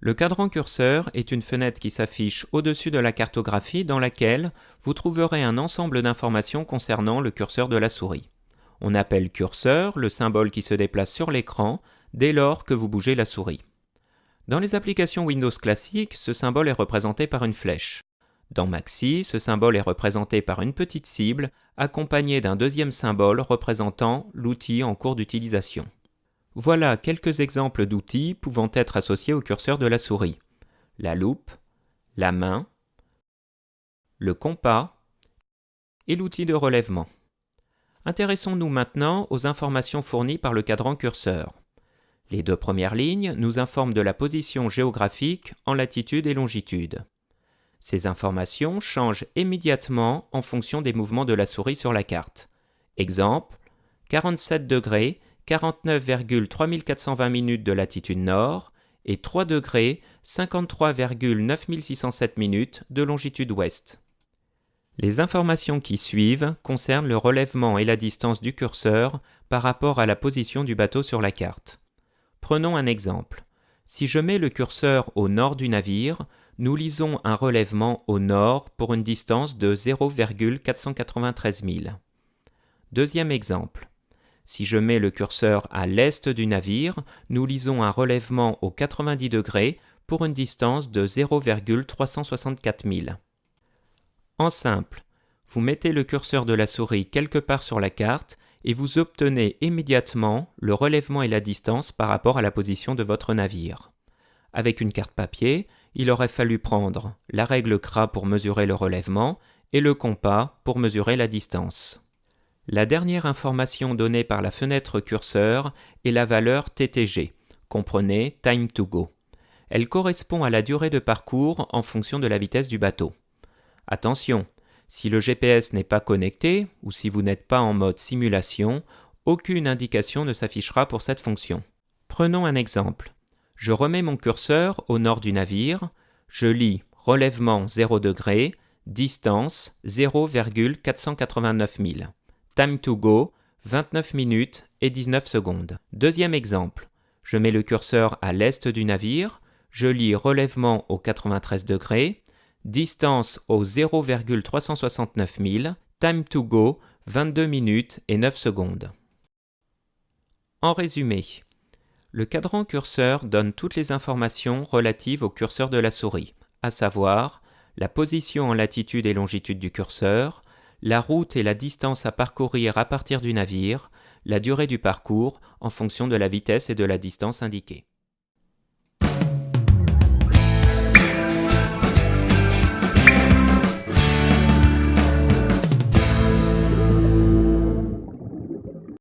Le cadran curseur est une fenêtre qui s'affiche au-dessus de la cartographie dans laquelle vous trouverez un ensemble d'informations concernant le curseur de la souris. On appelle curseur le symbole qui se déplace sur l'écran dès lors que vous bougez la souris. Dans les applications Windows classiques, ce symbole est représenté par une flèche. Dans Maxi, ce symbole est représenté par une petite cible accompagnée d'un deuxième symbole représentant l'outil en cours d'utilisation. Voilà quelques exemples d'outils pouvant être associés au curseur de la souris. La loupe, la main, le compas et l'outil de relèvement. Intéressons-nous maintenant aux informations fournies par le cadran curseur. Les deux premières lignes nous informent de la position géographique en latitude et longitude. Ces informations changent immédiatement en fonction des mouvements de la souris sur la carte. Exemple, 47 degrés, 49,3420 minutes de latitude nord et 3 degrés, 53,9607 minutes de longitude ouest. Les informations qui suivent concernent le relèvement et la distance du curseur par rapport à la position du bateau sur la carte. Prenons un exemple. Si je mets le curseur au nord du navire, nous lisons un relèvement au nord pour une distance de 0,493 milles. Deuxième exemple. Si je mets le curseur à l'est du navire, nous lisons un relèvement au 90 degrés pour une distance de 0,364 milles. En simple, vous mettez le curseur de la souris quelque part sur la carte et vous obtenez immédiatement le relèvement et la distance par rapport à la position de votre navire. Avec une carte papier, il aurait fallu prendre la règle CRA pour mesurer le relèvement et le compas pour mesurer la distance. La dernière information donnée par la fenêtre curseur est la valeur TTG, comprenez Time to Go. Elle correspond à la durée de parcours en fonction de la vitesse du bateau. Attention, si le GPS n'est pas connecté ou si vous n'êtes pas en mode simulation, aucune indication ne s'affichera pour cette fonction. Prenons un exemple. Je remets mon curseur au nord du navire, je lis relèvement 0 degré, distance 0,489 milles. Time to go, 29 minutes et 19 secondes. Deuxième exemple, je mets le curseur à l'est du navire, je lis relèvement au 93 degrés, distance au 0,369 milles, time to go, 22 minutes et 9 secondes. En résumé, le cadran curseur donne toutes les informations relatives au curseur de la souris, à savoir la position en latitude et longitude du curseur, la route et la distance à parcourir à partir du navire, la durée du parcours en fonction de la vitesse et de la distance indiquées.